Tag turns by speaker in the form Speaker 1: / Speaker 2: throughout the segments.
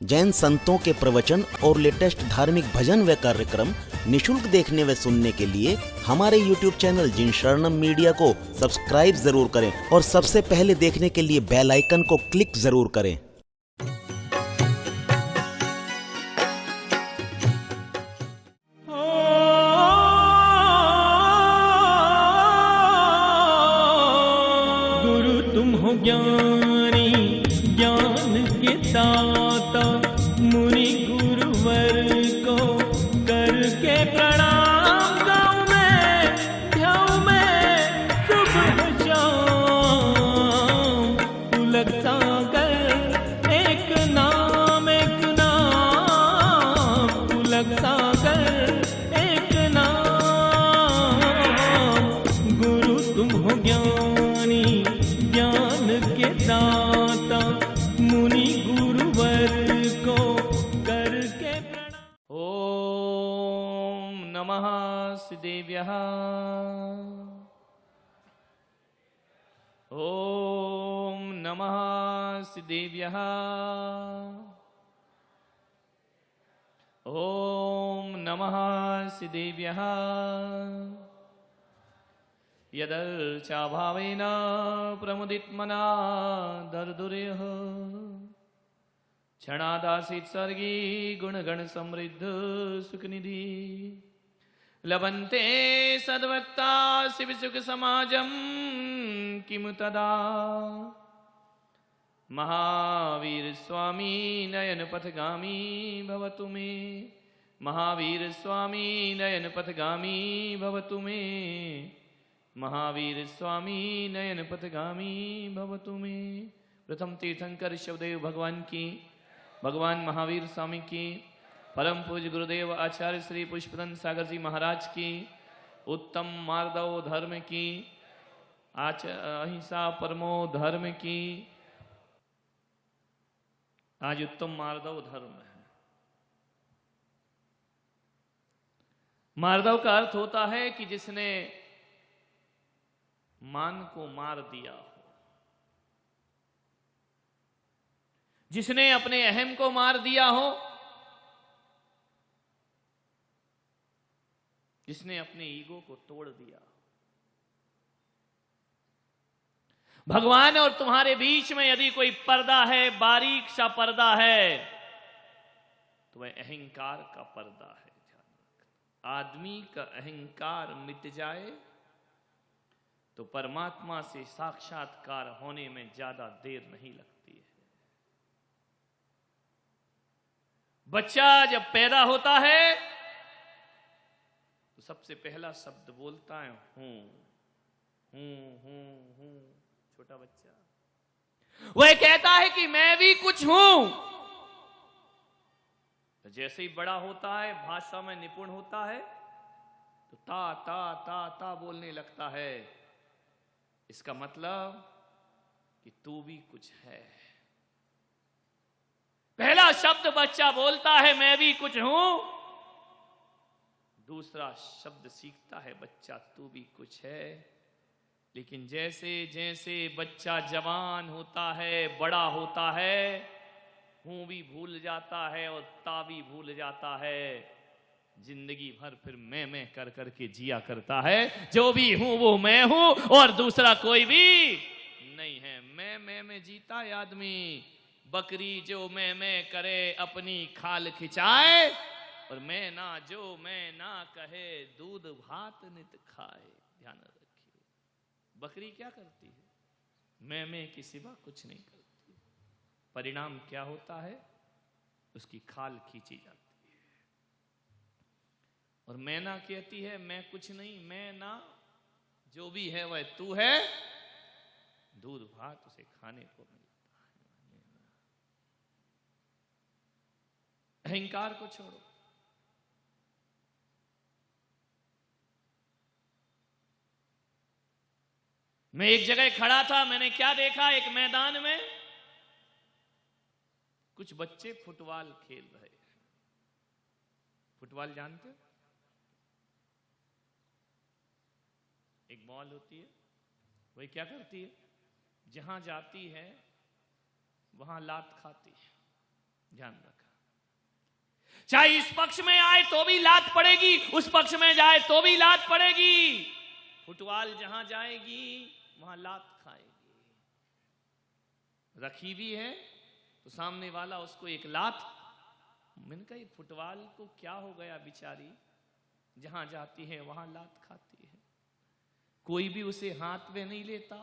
Speaker 1: जैन संतों के प्रवचन और लेटेस्ट धार्मिक भजन व कार्यक्रम निशुल्क देखने व सुनने के लिए हमारे YouTube चैनल जिन शरणम मीडिया को सब्सक्राइब जरूर करें और सबसे पहले देखने के लिए बेल आइकन को क्लिक जरूर करें।
Speaker 2: गुरु तुम हो ज्ञानी ज्ञान के दाता, मुनि गुरुवर को करके प्रणाम गाऊं मैं, ध्याऊं मैं सुबह शाम। पुलक सागर एक नाम, पुलक सागर एक नाम। गुरु तुम हो ज्ञानी ज्ञान के दाता, मुनि गुरुवर को करके प्रणाम। ओम नमः सिद्धेभ्यः, ओम नमः सिद्धेभ्यः, ओम नमः सिद्धेभ्यः। यदर्चाभावेन प्रमुदितमना दर्दुर्यः, क्षणादासीत् सर्गी गुणगण समृद्ध सुखनिधि। लभन्ते सद्भक्ता शिव सुख समाजम, किमु तदा। महावीर स्वामी नयन पथगामी भवतु मे, महावीर स्वामी नयन पथगामी भवतु मे, महावीर स्वामी नयन पथगामी भवतु मे। प्रथम तीर्थंकर शिवदेव भगवान की, भगवान महावीर स्वामी की, परम पूज्य गुरुदेव आचार्य श्री पुष्पदंत सागर जी महाराज की, उत्तम मार्दव धर्म की, अहिंसा परमो धर्म की। आज उत्तम मार्दव धर्म है। मार्दव का अर्थ होता है कि जिसने मान को मार दिया हो, जिसने अपने अहम को मार दिया हो, जिसने अपने ईगो को तोड़ दिया। भगवान और तुम्हारे बीच में यदि कोई पर्दा है, बारीक सा पर्दा है, तो वह अहंकार का पर्दा है। आदमी का अहंकार मिट जाए तो परमात्मा से साक्षात्कार होने में ज्यादा देर नहीं लगती है। बच्चा जब पैदा होता है तो सबसे पहला शब्द बोलता है हूं, हूं, हूं, हूं। छोटा बच्चा वह कहता है कि मैं भी कुछ हूं। तो जैसे ही बड़ा होता है, भाषा में निपुण होता है, तो ता ता ता ता बोलने लगता है। इसका मतलब कि तू भी कुछ है। पहला शब्द बच्चा बोलता है मैं भी कुछ हूं, दूसरा शब्द सीखता है बच्चा तू भी कुछ है। लेकिन जैसे जैसे बच्चा जवान होता है, बड़ा होता है, हूं भी भूल जाता है और ता भी भूल जाता है। जिंदगी भर फिर मैं कर करके जिया करता है। जो भी हूं वो मैं हूं और दूसरा कोई भी नहीं है। मैं में जीता है आदमी। बकरी जो मैं करे अपनी खाल खिंचाए, और मैं ना जो मैं ना कहे दूध भात नित खाए। ध्यान रखिए, बकरी क्या करती है? मैं के सिवा कुछ नहीं करती। परिणाम क्या होता है? उसकी खाल खींची जाती है। और मैना कहती है मैं कुछ नहीं, मैं ना, जो भी है वह तू है, दूध भात उसे खाने को मिलता है। अहंकार को छोड़ो। मैं एक जगह खड़ा था, मैंने क्या देखा? एक मैदान में कुछ बच्चे फुटबॉल खेल रहे हैं। फुटबॉल जानते हो? एक बॉल होती है, वही क्या करती है? जहां जाती है वहां लात खाती है। ध्यान रखा। चाहे इस पक्ष में आए तो भी लात पड़ेगी, उस पक्ष में जाए तो भी लात पड़ेगी। फुटबॉल जहां जाएगी वहां लात खाएगी। रखी भी है तो सामने वाला उसको एक लात। मैंने कहा फुटबॉल को क्या हो गया बेचारी, जहां जाती है वहां लात खाती है, कोई भी उसे हाथ में नहीं लेता।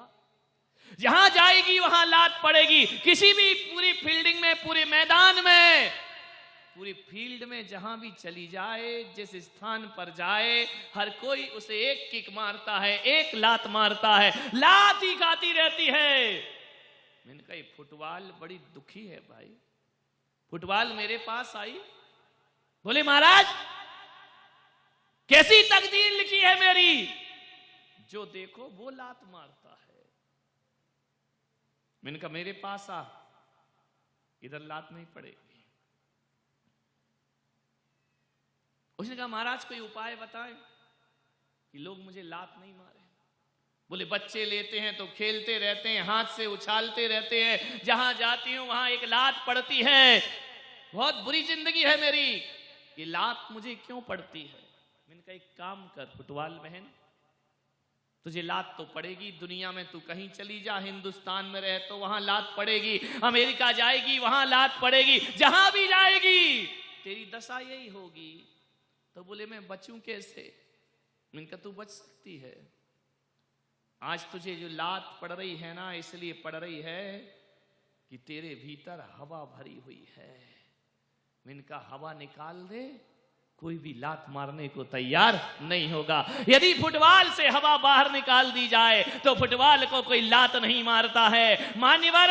Speaker 2: जहां जाएगी वहां लात पड़ेगी। किसी भी पूरी फील्डिंग में, पूरे मैदान में, पूरी फील्ड में जहां भी चली जाए, जिस स्थान पर जाए, हर कोई उसे एक किक मारता है, एक लात मारता है, लात ही खाती रहती है। मैंने कहा फुटबॉल बड़ी दुखी है भाई। फुटबॉल मेरे पास आई, बोले महाराज कैसी तकदीर लिखी है मेरी, जो देखो वो लात मारता है। मैंने कहा मेरे पास आ, इधर लात नहीं पड़ेगी। उसने कहा महाराज कोई उपाय बताएं कि लोग मुझे लात नहीं मारे। बोले बच्चे लेते हैं तो खेलते रहते हैं, हाथ से उछालते रहते हैं, जहां जाती हूं वहां एक लात पड़ती है। बहुत बुरी जिंदगी है मेरी, ये लात मुझे क्यों पड़ती है। मैंने कहा एक काम कर फुटबॉल बहन, तुझे लात तो पड़ेगी। दुनिया में तू कहीं चली जा, हिंदुस्तान में रहे तो वहां लात पड़ेगी, अमेरिका जाएगी वहां लात पड़ेगी, जहां भी जाएगी तेरी दशा यही होगी। तो बोले मैं बचूं कैसे। मैंने कहा तू बच सकती है। आज तुझे जो लात पड़ रही है ना, इसलिए पड़ रही है कि तेरे भीतर हवा भरी हुई है। मैंने कहा हवा निकाल दे, कोई भी लात मारने को तैयार नहीं होगा। यदि फुटबॉल से हवा बाहर निकाल दी जाए तो फुटबॉल को कोई लात नहीं मारता है। मान्यवर,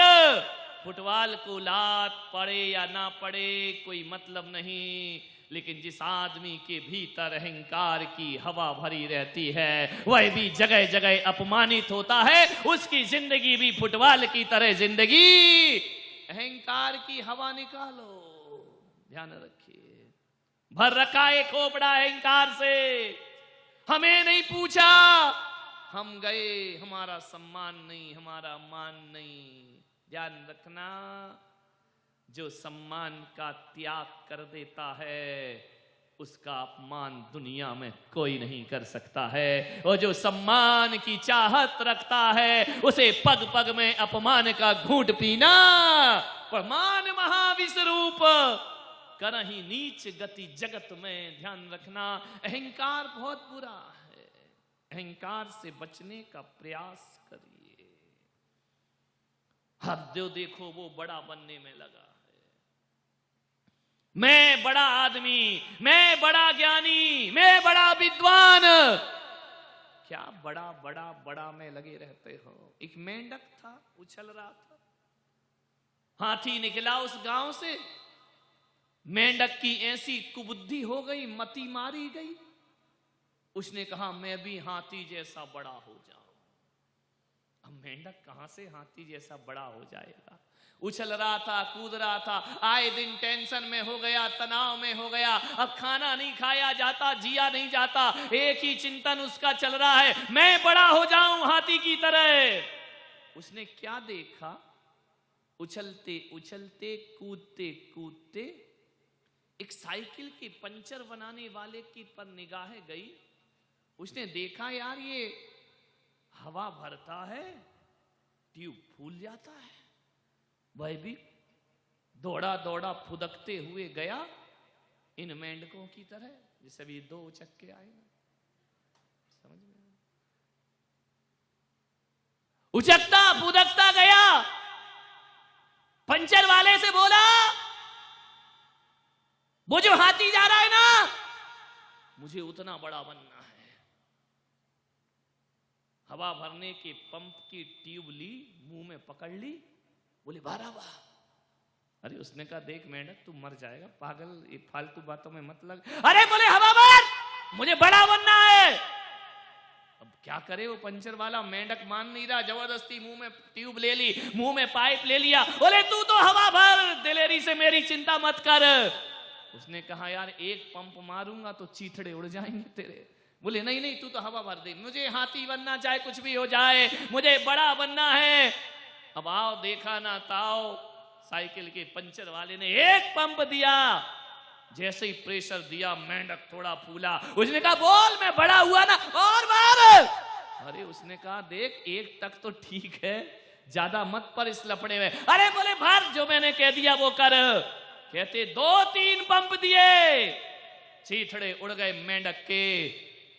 Speaker 2: फुटबॉल को लात पड़े या ना पड़े कोई मतलब नहीं, लेकिन जिस आदमी के भीतर अहंकार की हवा भरी रहती है, वह भी जगह जगह अपमानित होता है। उसकी जिंदगी भी फुटबॉल की तरह जिंदगी। अहंकार की हवा निकालो, ध्यान रखिए। भर रखा है खोपड़ा अहंकार से, हमें नहीं पूछा, हम गए, हमारा सम्मान नहीं, हमारा मान नहीं। ध्यान रखना, जो सम्मान का त्याग कर देता है उसका अपमान दुनिया में कोई नहीं कर सकता है, और जो सम्मान की चाहत रखता है उसे पग पग में अपमान का घूंट पीना। प्रमाण महाविश्वरूप करहि नीच गति जगत में। ध्यान रखना, अहंकार बहुत बुरा है। अहंकार से बचने का प्रयास करिए। हर जो देखो वो बड़ा बनने में लगा है। मैं बड़ा आदमी, मैं बड़ा ज्ञानी, मैं बड़ा विद्वान। क्या बड़ा बड़ा बड़ा में लगे रहते हो। एक मेंढक था, उछल रहा था, हाथी निकला उस गांव से। मेंढक की ऐसी कुबुद्धि हो गई, मति मारी गई। उसने कहा मैं भी हाथी जैसा बड़ा हो जाऊं। अब मेंढक कहां से हाथी जैसा बड़ा हो जाएगा। उछल रहा था, कूद रहा था, आए दिन टेंशन में हो गया, तनाव में हो गया। अब खाना नहीं खाया जाता, जिया नहीं जाता, एक ही चिंतन उसका चल रहा है, मैं बड़ा हो जाऊं हाथी की तरह। उसने क्या देखा, उछलते उछलते, कूदते कूदते एक साइकिल के पंचर बनाने वाले की पर निगाहें गई। उसने देखा यार ये हवा भरता है, ट्यूब फूल जाता है। वह भी दौड़ा दौड़ा फुदकते हुए गया इन मेंढकों की तरह, जैसे भी दो उचक्के आए ना, समझ में, उचकता फुदकता गया। पंचर वाले से बोला, वो जो हाथी जा रहा है ना, मुझे उतना बड़ा बनना है। हवा भरने के पंप की ट्यूब ली, मुंह में पकड़ ली, बोले बाराबा। अरे उसने कहा देख मेंढक तू मर जाएगा, पागल, ये फालतू बातों में मत लग। अरे बोले हवा भर, मुझे बड़ा बनना है। अब क्या करे वो पंचर वाला, मेंढक मान नहीं रहा, जबरदस्ती मुंह में ट्यूब ले ली, मुंह में पाइप ले लिया। बोले तू तो हवा भर, दिलेरी से मेरी चिंता मत कर। उसने कहा यार एक पंप मारूंगा तो चीथड़े उड़ जाएंगे तेरे। बोले नहीं नहीं तू तो हवा भर दे, मुझे हाथी बनना, चाहे कुछ भी हो जाए, मुझे बड़ा बनना है। अब आओ देखा ना ताओ, साइकिल के पंचर वाले ने एक पंप दिया, जैसे ही प्रेशर दिया मेंढक थोड़ा फूला। उसने कहा बोल मैं बड़ा हुआ ना, और मार। अरे उसने कहा देख एक तक तो ठीक है, ज्यादा मत पर इस लफड़े में। अरे बोले भर, जो मैंने कह दिया वो कर। कहते 2-3 पंप दिए, चीथड़े उड़ गए मेंढक के,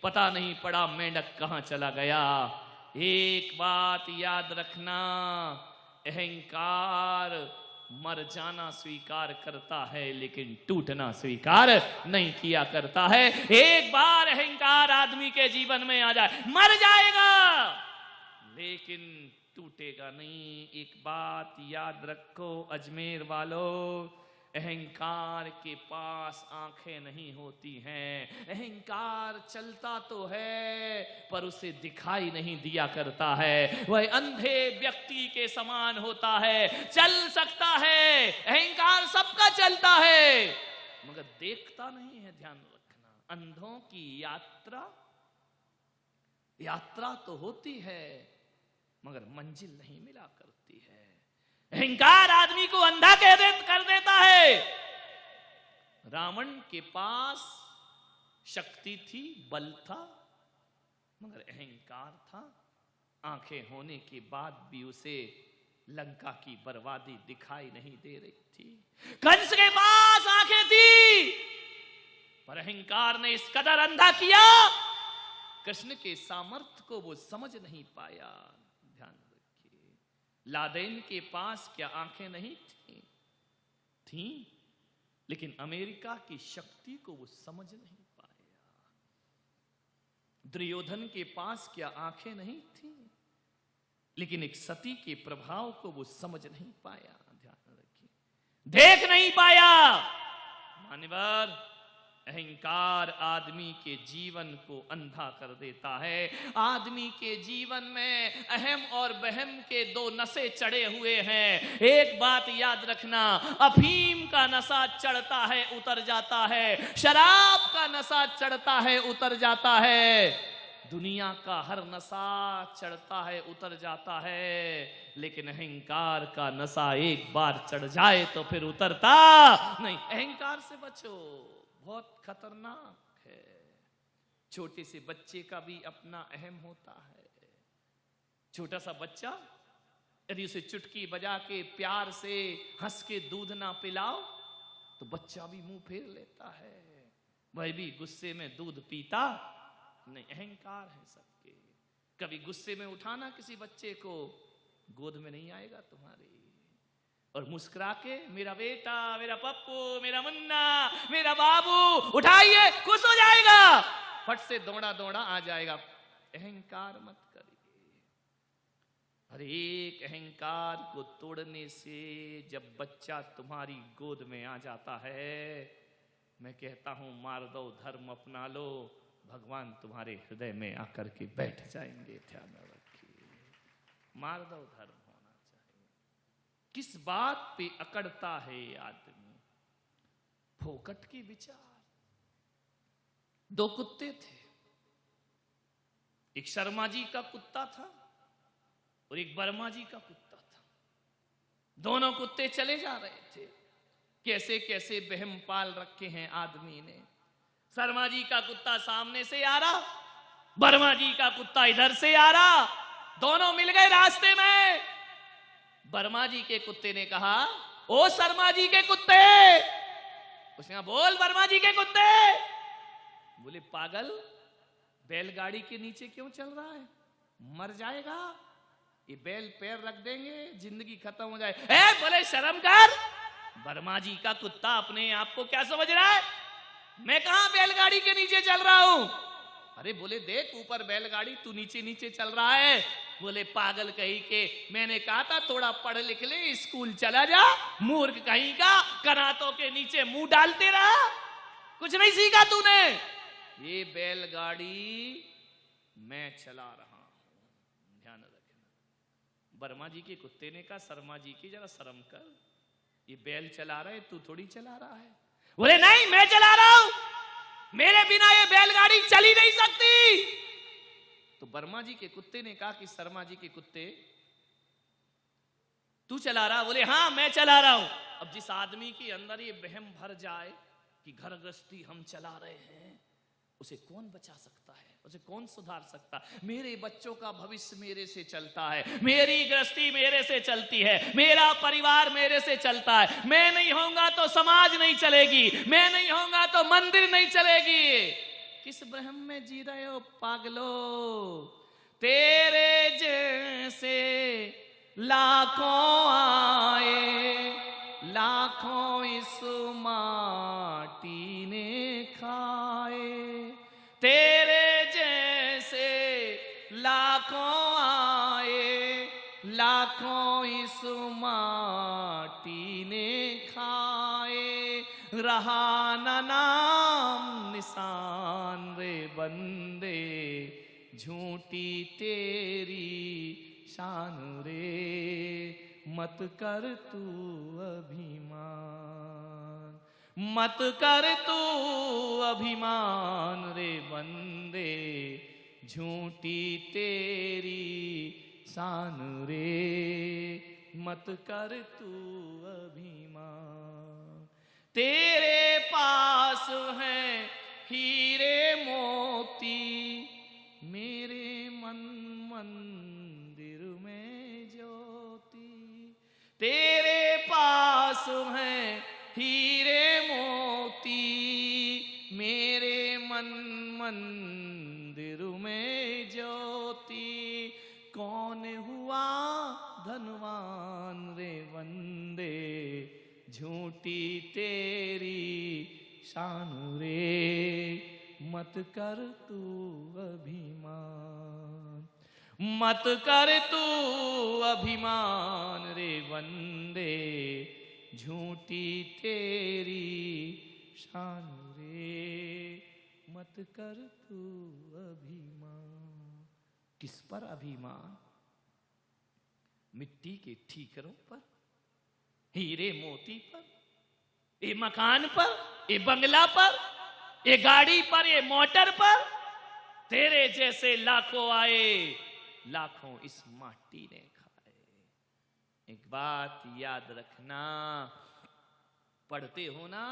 Speaker 2: पता नहीं पड़ा मेंढक कहां चला गया। एक बात याद रखना, अहंकार मर जाना स्वीकार करता है लेकिन टूटना स्वीकार नहीं किया करता है। एक बार अहंकार आदमी के जीवन में आ जाए मर जाएगा लेकिन टूटेगा नहीं। एक बात याद रखो अजमेर वालों, अहंकार के पास आंखें नहीं होती हैं। अहंकार चलता तो है पर उसे दिखाई नहीं दिया करता है। वह अंधे व्यक्ति के समान होता है, चल सकता है, अहंकार सबका चलता है मगर देखता नहीं है। ध्यान रखना, अंधों की यात्रा तो होती है मगर मंजिल नहीं मिला करती है। अहंकार आदमी को अंधा कर देता है। रावण के पास शक्ति थी, बल था, मगर अहंकार था। आंखें होने के बाद भी उसे लंका की बर्बादी दिखाई नहीं दे रही थी। कंस के पास आंखें थी पर अहंकार ने इस कदर अंधा किया, कृष्ण के सामर्थ्य को वो समझ नहीं पाया। ध्यान रखिए, लादेन के पास क्या आंखें नहीं थी? लेकिन अमेरिका की शक्ति को वो समझ नहीं पाया। दुर्योधन के पास क्या आंखें नहीं थी? लेकिन एक सती के प्रभाव को वो समझ नहीं पाया। ध्यान रखिए, देख नहीं पाया। मान्यवर, अहंकार आदमी के जीवन को अंधा कर देता है। आदमी के जीवन में अहम और बहम के 2 नशे चढ़े हुए हैं। एक बात याद रखना, अफीम का नशा चढ़ता है उतर जाता है, शराब का नशा चढ़ता है उतर जाता है, दुनिया का हर नशा चढ़ता है उतर जाता है, लेकिन अहंकार का नशा एक बार चढ़ जाए तो फिर उतरता नहीं। अहंकार से बचो, बहुत खतरनाक है। छोटे से बच्चे का भी अपना अहम होता है। छोटा सा बच्चा यदि उसे चुटकी बजा के प्यार से हंस के दूध ना पिलाओ तो बच्चा भी मुंह फेर लेता है, वह भी गुस्से में दूध पीता नहीं। अहंकार है सबके। कभी गुस्से में उठाना किसी बच्चे को, गोद में नहीं आएगा तुम्हारी, और मुस्कुरा के मेरा बेटा, मेरा पप्पू, मेरा मुन्ना, मेरा बाबू, उठाइए, खुश हो जाएगा, फट से दौड़ा दौड़ा आ जाएगा। अहंकार मत करिए। हर एक अहंकार को तोड़ने से जब बच्चा तुम्हारी गोद में आ जाता है, मैं कहता हूं मार दो, धर्म अपना लो, भगवान तुम्हारे हृदय में आकर के बैठ जाएंगे। ध्यान रखिए, मार दो, धर्म होना चाहिए। किस बात पे अकड़ता है आदमी? फोकट के विचार। 2 कुत्ते थे, एक शर्मा जी का कुत्ता था और एक वर्मा जी का कुत्ता था। दोनों कुत्ते चले जा रहे थे। कैसे कैसे बहम पाल रखे हैं आदमी ने। शर्मा जी का कुत्ता सामने से आ रहा, वर्मा जी का कुत्ता इधर से आ रहा, दोनों मिल गए रास्ते में। वर्मा जी के कुत्ते ने कहा, ओ शर्मा जी के कुत्ते। उसने कहा, बोल वर्मा जी के कुत्ते। बोले, पागल, बैलगाड़ी के नीचे क्यों चल रहा है? मर जाएगा, ये बैल पैर रख देंगे, जिंदगी खत्म हो जाए। बोले, शर्म कर। वर्मा जी का कुत्ता अपने आप को क्या समझ रहा है? मैं कहां बैलगाड़ी के नीचे चल रहा हूं? अरे बोले, देख ऊपर बैलगाड़ी, तू नीचे नीचे चल रहा है। बोले, पागल कहीं के, मैंने कहा था थोड़ा पढ़ लिख ले, स्कूल चला जा। मूर्ख कहीं का, कनातों के नीचे मुंह डालते रहा, कुछ नहीं सीखा तूने। ये बैलगाड़ी मैं चला रहा हूं, ध्यान रखना। वर्मा जी के कुत्ते ने कहा, शर्मा जी की जरा शर्म कर, ये बैल चला रहा है, तू थोड़ी चला रहा है। बोले, नहीं, मैं चला रहा हूं, मेरे बिना ये बैलगाड़ी चल ही नहीं सकती। तो वर्मा जी के कुत्ते ने कहा कि शर्मा जी के कुत्ते, तू चला रहा? बोले हाँ मैं चला रहा हूं। अब जिस आदमी के अंदर ये वहम भर जाए कि घर गृहस्थी हम चला रहे हैं, उसे कौन बचा सकता है, उसे कौन सुधार सकता है? मेरे बच्चों का भविष्य मेरे से चलता है, मेरी गृहस्थी मेरे से चलती है, मेरा परिवार मेरे से चलता है। मैं नहीं होऊंगा तो समाज नहीं चलेगी, मैं नहीं होऊंगा तो मंदिर नहीं चलेगी। किस भ्रम में जी रहे हो पागलो? तेरे जैसे लाखों आए, लाखों इस माटी ने खाए। तेरे जैसे लाखों आए, लाखों इस माटी ने खाए। रहा न नाम निशान रे बंदे, झूठी तेरी शान रे। मत कर तू अभिमान, मत कर तू अभिमान रे बंदे, झूठी तेरी शान रे। मत कर तू अभिमान। तेरे पास है हीरे मोती, मेरे मन मंदिर में ज्योति। तेरे पास है हीरे मोती, मेरे मन मंदिर में ज्योति। कौन हुआ धनवान रे बंदे, झूठी तेरी शान रे। मत कर तू अभिमान, मत कर तू अभिमान रे बंदे, झूठी तेरी शान रे। मत कर तू अभिमान। किस पर अभिमान? मिट्टी के ठीकरों पर, हीरे मोती पर, ये मकान पर, ये बंगला पर, ये गाड़ी पर, ये मोटर पर। तेरे जैसे लाखों आए, लाखों इस माटी ने खाए। एक बात याद रखना, पढ़ते हो ना,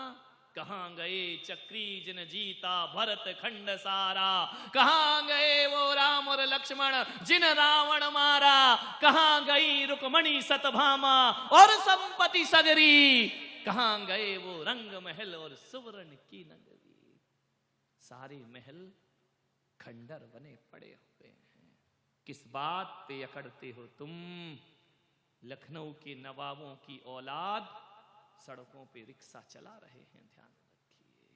Speaker 2: कहां गए चक्री जिन जीता भरत खंड सारा। कहां गए वो राम और लक्ष्मण जिन रावण मारा। कहां गई रुक्मणी सतभामा और संपत्ति सगरी। कहां गए वो रंग महल और सुवर्ण की नगरी। सारे महल खंडर बने पड़े हुए हैं। किस बात पे अकड़ते हो तुम? लखनऊ के नवाबों की औलाद सड़कों पे रिक्शा चला रहे हैं, ध्यान रखिए।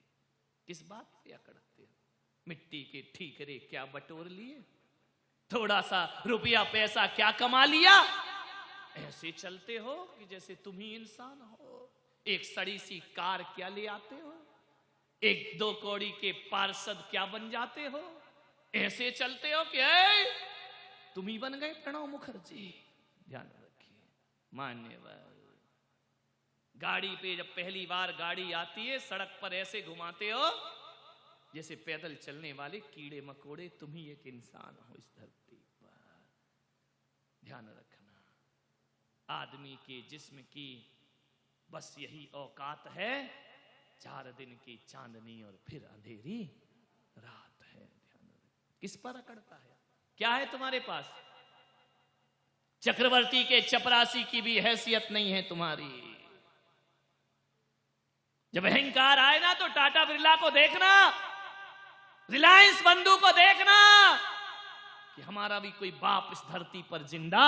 Speaker 2: किस बात पे अकड़ते हो? मिट्टी के ठीकरे क्या बटोर लिए? थोड़ा सा रुपया पैसा क्या कमा लिया? ऐसे चलते हो कि जैसे तुम ही इंसान हो। एक सड़ी सी कार क्या ले आते हो? एक दो कौड़ी के पार्षद क्या बन जाते हो? ऐसे चलते हो कि तुम ही बन गए प्रणव मुखर्जी। ध्यान रखिए मान्यवर। गाड़ी पे जब पहली बार गाड़ी आती है, सड़क पर ऐसे घुमाते हो जैसे पैदल चलने वाले कीड़े मकोड़े तुम ही एक इंसान हो इस धरती पर। ध्यान रखना, आदमी के जिस्म की बस यही औकात है, 4 दिन की चांदनी और फिर अंधेरी रात है। ध्यान रखना। किस पर अकड़ता है? क्या है तुम्हारे पास? चक्रवर्ती के चपरासी की भी हैसियत नहीं है तुम्हारी। जब अहंकार आए ना तो टाटा बिरला को देखना, रिलायंस बंधु को देखना कि हमारा भी कोई बाप इस धरती पर जिंदा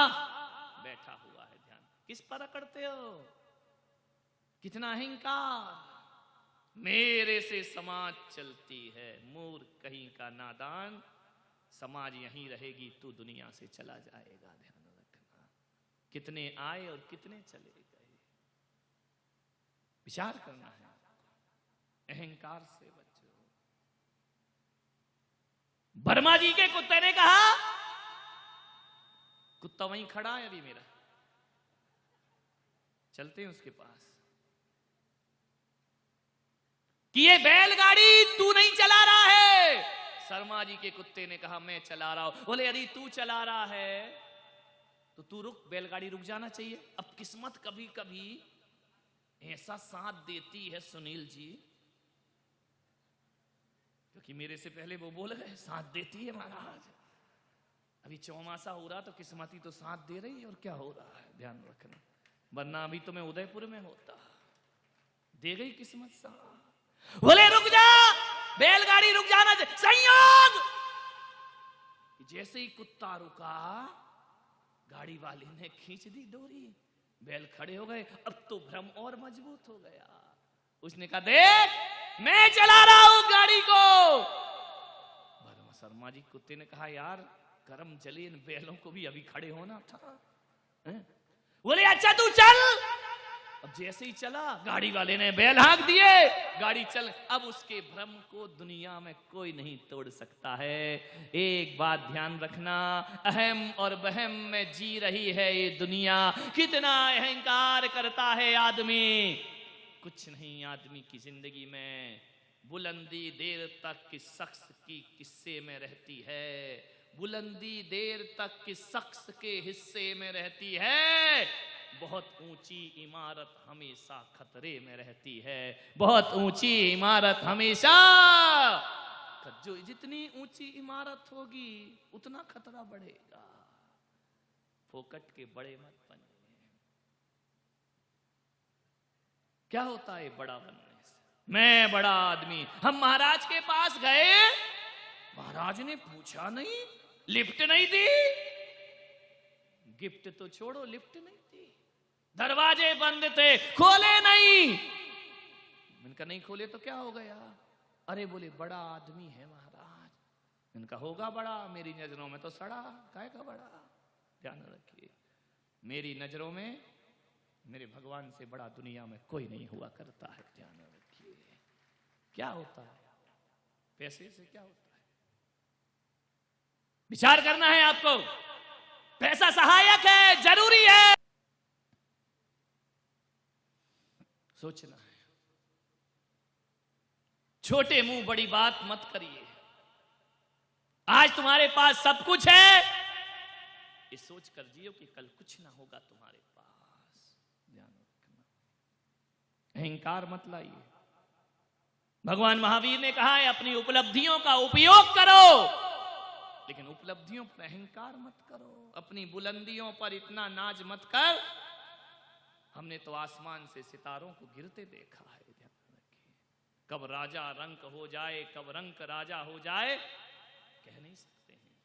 Speaker 2: बैठा हुआ है। ध्यान। किस पर अकड़ते हो? कितना अहंकार। मेरे से समाज चलती है, मूर्ख कहीं का नादान। समाज यहीं रहेगी, तू दुनिया से चला जाएगा। ध्यान रखना। कितने आए और कितने चले गए, विचार करना है। अहंकार से बचो। वर्मा जी के कुत्ते ने कहा, कुत्ता वहीं खड़ा है अभी मेरा, चलते हैं उसके पास, कि ये बैलगाड़ी तू नहीं चला रहा है। शर्मा जी के कुत्ते ने कहा मैं चला रहा हूं। बोले यदि तू चला रहा है तो तू रुक, बैलगाड़ी रुक जाना चाहिए। अब किस्मत कभी कभी ऐसा साथ देती है सुनील जी, क्योंकि मेरे से पहले वो बोल गए, साथ देती है महाराज। अभी चौमासा हो रहा तो किस्मत ही तो साथ दे रही है, और क्या हो रहा है ध्यान रखना, वरना अभी तो मैं उदयपुर में होता। दे गई किस्मत साथ। बोले रुक जा, बैलगाड़ी रुक जाना चाहिए। संयोग जैसे ही कुत्ता रुका, गाड़ी वाले ने खींच दी डोरी, बैल खड़े हो गए। अब तो भ्रम और मजबूत हो गया। उसने कहा देख मैं चला रहा हूं गाड़ी को। वर्मा शर्मा जी कुत्ते ने कहा यार कर्म चले, इन बैलों को भी अभी खड़े होना था। बोले अच्छा तू चल। अब जैसे ही चला, गाड़ी वाले ने बैल हाँक दिए, गाड़ी चल। अब उसके भ्रम को दुनिया में कोई नहीं तोड़ सकता है। एक बात ध्यान रखना, अहम और वहम में जी रही है ये दुनिया। कितना अहंकार करता है आदमी, कुछ नहीं आदमी की जिंदगी में। बुलंदी देर तक किस शख्स की किस्से में रहती है, बुलंदी देर तक किस शख्स के हिस्से में रहती है। बहुत ऊंची इमारत हमेशा खतरे में रहती है, बहुत ऊंची इमारत हमेशा। जो जितनी ऊंची इमारत होगी उतना खतरा बढ़ेगा। फोकट के बड़े मत बने। क्या होता है बड़ा बनने से? मैं बड़ा आदमी। हम महाराज के पास गए, महाराज ने पूछा नहीं, लिफ्ट नहीं दी। गिफ्ट तो छोड़ो, लिफ्ट नहीं दी। दरवाजे बंद थे, खोले नहीं। इनका नहीं खोले तो क्या हो गया? अरे बोले बड़ा आदमी है महाराज। इनका होगा बड़ा, मेरी नजरों में तो सड़ा, काहे का बड़ा। ध्यान रखिए, मेरी नजरों में मेरे भगवान से बड़ा दुनिया में कोई नहीं हुआ करता है। ध्यान रखिए, क्या होता है पैसे से, क्या होता है विचार करना है आपको। पैसा सहायक है, जरूरी है, सोचना है। छोटे मुंह बड़ी बात मत करिए। आज तुम्हारे पास सब कुछ है, ये सोच कर जियो कि कल कुछ ना होगा तुम्हारे पास। ध्यान रखना, अहंकार मत लाइए। भगवान महावीर ने कहा है अपनी उपलब्धियों का उपयोग करो, लेकिन उपलब्धियों पर अहंकार मत करो। अपनी बुलंदियों पर इतना नाज मत कर। हमने तो आसमान से सितारों को गिरते देखा है। ध्यान रखिए, कब राजा रंक हो जाए, कब रंक राजा हो जाए, कह नहीं सकते हैं।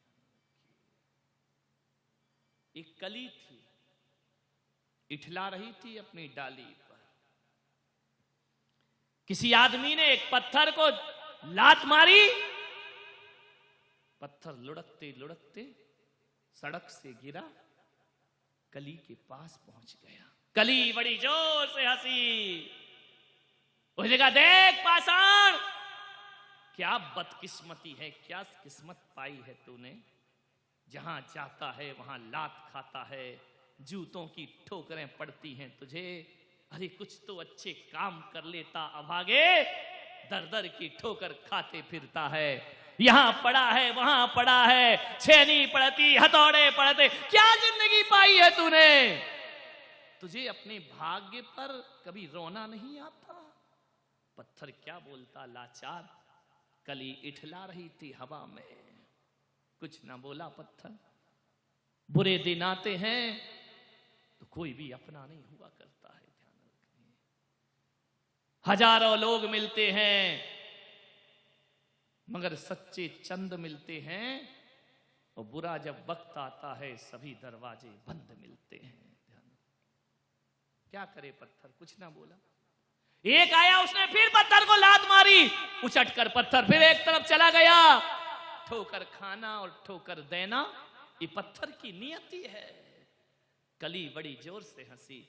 Speaker 2: एक कली थी, इठला रही थी अपनी डाली पर। किसी आदमी ने एक पत्थर को लात मारी, पत्थर लुढ़कते लुढ़कते सड़क से गिरा, कली के पास पहुंच गया। कली बड़ी जोर से हंसी। उसने कहा देख पाषाण, क्या बदकिस्मती है, क्या किस्मत पाई है तूने। जहां जाता है वहां लात खाता है, जूतों की ठोकरें पड़ती हैं तुझे। अरे कुछ तो अच्छे काम कर लेता अभागे, दर दर की ठोकर खाते फिरता है। यहां पड़ा है, वहां पड़ा है, छेनी पड़ती, हथौड़े पड़ते, क्या जिंदगी पाई है तूने। तुझे अपने भाग्य पर कभी रोना नहीं आता। पत्थर क्या बोलता लाचार। कली इठला रही थी हवा में, कुछ ना बोला पत्थर। बुरे दिन आते हैं तो कोई भी अपना नहीं हुआ करता है। ध्यान रखिए, हजारों लोग मिलते हैं मगर सच्चे चंद मिलते हैं, और बुरा जब वक्त आता है सभी दरवाजे बंद मिलते हैं। क्या करे पत्थर, कुछ ना बोला। एक आया, उसने फिर पत्थर को लात मारी, उछट कर पत्थर फिर एक तरफ चला गया। ठोकर खाना और ठोकर देना ये पत्थर की नियति है। कली बड़ी जोर से हंसी।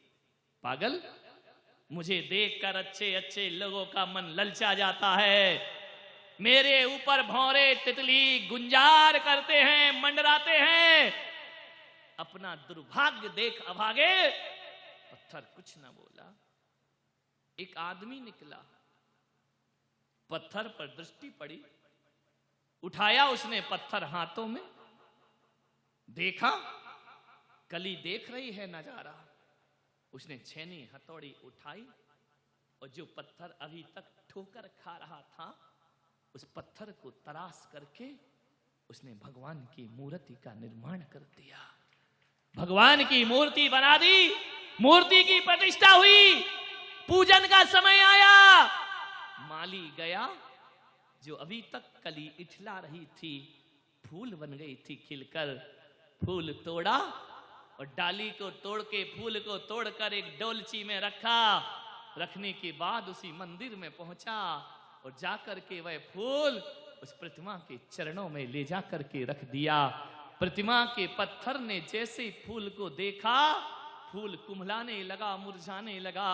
Speaker 2: पागल, मुझे देखकर अच्छे अच्छे लोगों का मन ललचा जाता है। मेरे ऊपर भौरे तितली गुंजार करते हैं, मंडराते हैं। अपना दुर्भाग्य देख अभागे। पत्थर कुछ ना बोला। एक आदमी निकला, पत्थर पर दृष्टि पड़ी, उठाया उसने पत्थर हाथों में, देखा कली देख रही है नजारा। उसने छेनी हथौड़ी उठाई और जो पत्थर अभी तक ठोकर खा रहा था उस पत्थर को तराश करके उसने भगवान की मूर्ति का निर्माण कर दिया। भगवान की मूर्ति बना दी, मूर्ति की प्रतिष्ठा हुई, पूजन का समय आया। माली गया, जो अभी तक कली इठला रही थी, फूल बन गई थी खिलकर, फूल तोड़ा और डाली को तोड़ के फूल को तोड़कर एक डोलची में रखा। रखने के बाद उसी मंदिर में पहुंचा और जाकर के वह फूल उस प्रतिमा के चरणों में ले जाकर के रख दिया। प्रतिमा के पत्थर ने जैसे फूल को देखा, फूल कुम्हलाने लगा, मुरझाने लगा।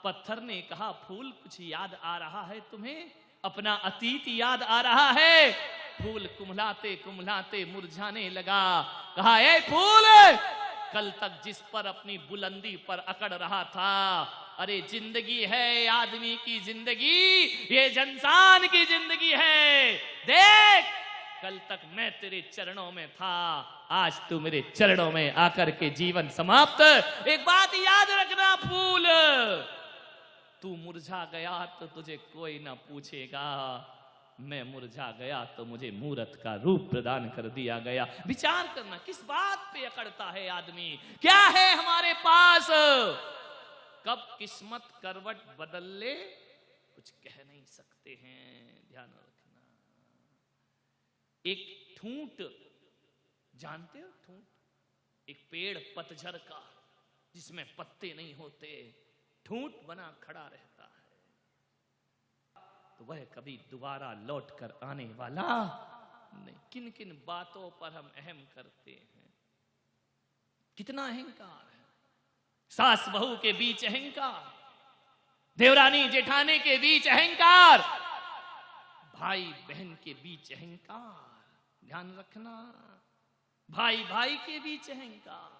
Speaker 2: पत्थर ने कहा, फूल कुछ याद आ रहा है तुम्हें? अपना अतीत याद आ रहा है? फूल कुम्हलाते कुम्हलाते मुरझाने लगा। कहा, ए फूल, कल तक जिस पर अपनी बुलंदी पर अकड़ रहा था, अरे जिंदगी है आदमी की जिंदगी, ये इंसान की जिंदगी है। देख, कल तक मैं तेरे चरणों में था, आज तू मेरे चरणों में आकर के जीवन समाप्त। एक बात याद रखना फूल, तू मुरझा गया तो तुझे कोई ना पूछेगा, मैं मुरझा गया तो मुझे मूरत का रूप प्रदान कर दिया गया। विचार करना, किस बात पे अकड़ता है आदमी? क्या है हमारे पास? कब किस्मत करवट बदल ले कुछ कह नहीं सकते हैं। ध्यान रखना। एक ठूंठ, जानते हो ठूंठ? एक पेड़ पतझड़ का जिसमें पत्ते नहीं होते, ठूंठ बना खड़ा रहता है, तो वह कभी दोबारा लौट कर आने वाला नहीं। किन किन बातों पर हम अहम करते हैं, कितना अहंकार है। सास बहू के बीच अहंकार, देवरानी जेठानी के बीच अहंकार, भाई बहन के बीच अहंकार। ध्यान रखना, भाई भाई के बीच अहंकार।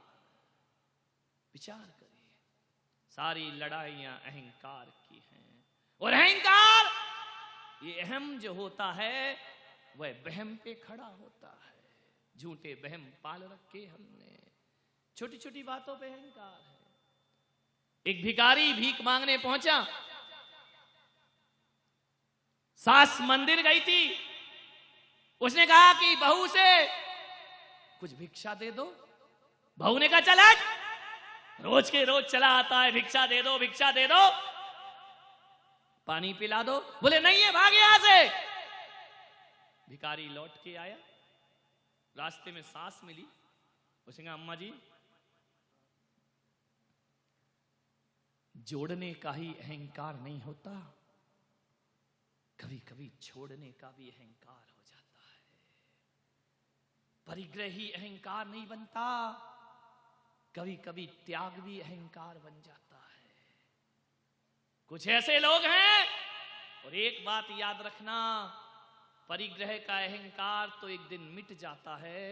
Speaker 2: विचार करिए, सारी लड़ाइयां अहंकार की हैं। और अहंकार, ये अहम जो होता है वह बहम पे खड़ा होता है। झूठे बहम पाल रखे हमने, छोटी छोटी बातों पे अहंकार है। एक भिखारी भीख मांगने पहुंचा, सास मंदिर गई थी, उसने कहा कि बहू से कुछ भिक्षा दे दो। बहू ने कहा, चला, रोज के रोज चला आता है, भिक्षा दे दो, भिक्षा दे दो, पानी पिला दो। बोले नहीं है, भाग यहां से। भिखारी लौट के आया, रास्ते में सास मिली, उसने कहा, अम्मा जी, जोड़ने का ही अहंकार नहीं होता, कभी कभी छोड़ने का भी अहंकार हो जाता है। परिग्रह ही अहंकार नहीं बनता, कभी कभी त्याग भी अहंकार बन जाता है। कुछ ऐसे लोग हैं, और एक बात याद रखना, परिग्रह का अहंकार तो एक दिन मिट जाता है,